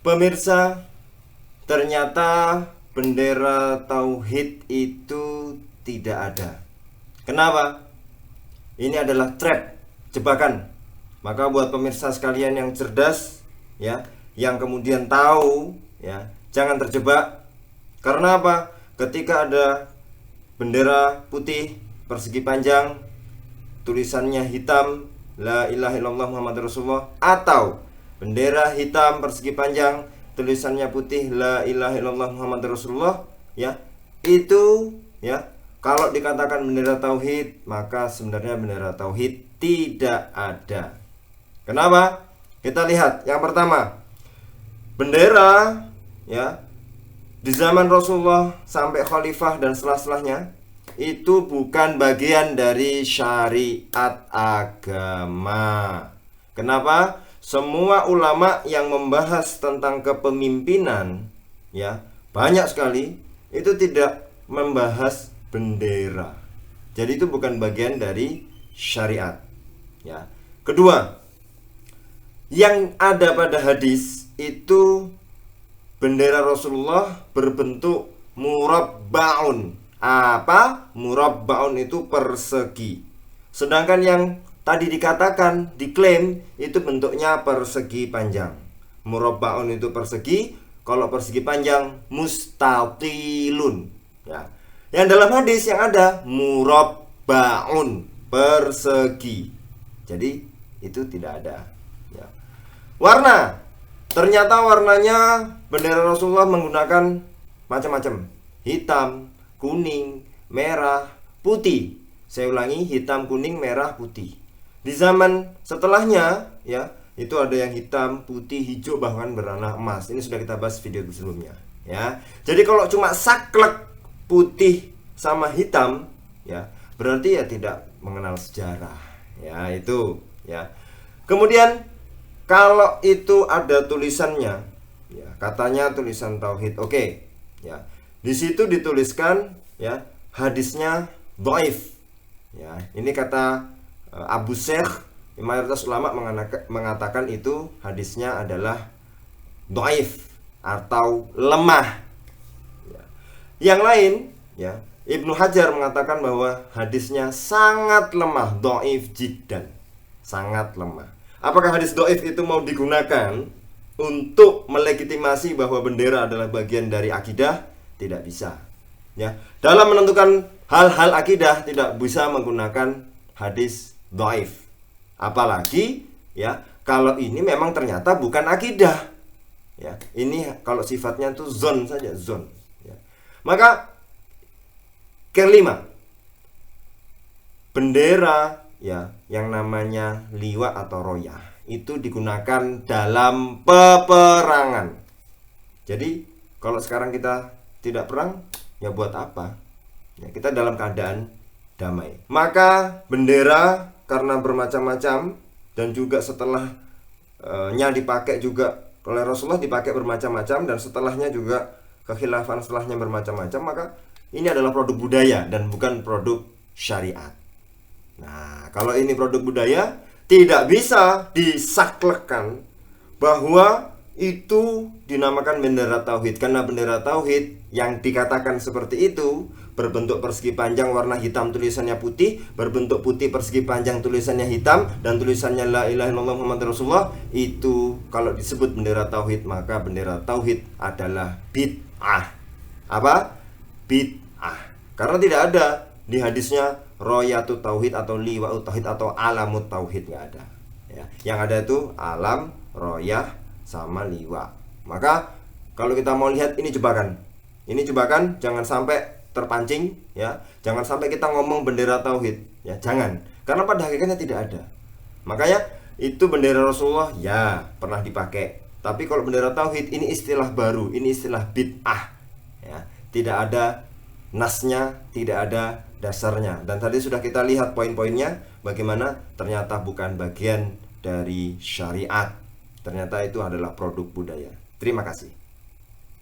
Pemirsa, ternyata bendera tauhid itu tidak ada. Kenapa? Ini adalah trap, jebakan. Maka buat pemirsa sekalian yang cerdas, ya, yang kemudian tahu, ya, jangan terjebak. Karena apa? Ketika ada bendera putih persegi panjang, tulisannya hitam, la ilaha illallah Muhammad Rasulullah, atau bendera hitam persegi panjang, tulisannya putih, la ilaha illallah Muhammad Rasulullah, ya, itu, ya, kalau dikatakan bendera tauhid, maka sebenarnya bendera tauhid tidak ada. Kenapa? Kita lihat yang pertama, bendera, ya, di zaman Rasulullah sampai khalifah dan setelah-setelahnya itu bukan bagian dari syariat agama. Kenapa? Semua ulama yang membahas tentang kepemimpinan, ya, banyak sekali itu tidak membahas bendera. Jadi itu bukan bagian dari syariat, ya. Kedua, yang ada pada hadis itu bendera Rasulullah berbentuk murabbaun. Apa? Murabbaun itu persegi. Sedangkan yang tadi dikatakan, diklaim itu bentuknya persegi panjang. Murabbaun itu persegi, kalau persegi panjang mustatilun, ya. Yang dalam hadis yang ada murabbaun, persegi. Jadi itu tidak ada, ya. Warna, ternyata warnanya bendera Rasulullah menggunakan macam-macam. Hitam, kuning, merah, putih. Saya ulangi, hitam, kuning, merah, putih. Di zaman setelahnya, ya, itu ada yang hitam, putih, hijau, bahkan berwarna emas. Ini sudah kita bahas video sebelumnya, ya. Jadi kalau cuma saklek putih sama hitam, ya, berarti ya tidak mengenal sejarah, ya, itu, ya. Kemudian kalau itu ada tulisannya, ya, katanya tulisan tauhid, oke, ya. Di situ dituliskan, ya, hadisnya dhaif. Ya, ini kata Abu Syekh, mayoritas ulama mengatakan itu hadisnya adalah dhaif atau lemah. Ya. Yang lain, ya, Ibnu Hajar mengatakan bahwa hadisnya sangat lemah, dhaif jiddan, sangat lemah. Apakah hadis dhaif itu mau digunakan untuk melegitimasi bahwa bendera adalah bagian dari akidah? Tidak bisa, ya. Dalam menentukan hal-hal akidah tidak bisa menggunakan hadis dhaif. Apalagi, ya, kalau ini memang ternyata bukan akidah, ya. Ini kalau sifatnya itu zon saja, zon, ya. Maka kelima, bendera, ya, yang namanya liwa atau royah itu digunakan dalam peperangan. Jadi kalau sekarang kita tidak perang, ya buat apa? Ya, kita dalam keadaan damai. Maka bendera karena bermacam-macam dan juga setelahnya dipakai juga oleh Rasulullah, dipakai bermacam-macam, dan setelahnya juga kekhilafan setelahnya bermacam-macam, maka ini adalah produk budaya dan bukan produk syariat. Nah, kalau ini produk budaya, tidak bisa disaklekkan bahwa itu dinamakan bendera tauhid, karena bendera tauhid yang dikatakan seperti itu berbentuk persegi panjang warna hitam tulisannya putih, berbentuk putih persegi panjang tulisannya hitam, dan tulisannya la ilaha illallah Muhammad Rasulullah, itu kalau disebut bendera tauhid, maka bendera tauhid adalah bid'ah. Apa? Bid'ah. Karena tidak ada di hadisnya royatut tauhid atau liwa'ut tauhid atau alamut tauhid, nggak ada, ya. Yang ada itu alam, royah, sama liwa. Maka kalau kita mau lihat ini jebakan, jangan sampai terpancing, ya. Jangan sampai kita ngomong bendera tauhid, ya, jangan. Karena pada hakikatnya tidak ada. Makanya itu bendera Rasulullah, ya, pernah dipakai. Tapi kalau bendera tauhid ini istilah baru, ini istilah bid'ah, ya. Tidak ada nasnya, tidak ada dasarnya. Dan tadi sudah kita lihat poin-poinnya, bagaimana ternyata bukan bagian dari syariat. Ternyata itu adalah produk budaya. Terima kasih.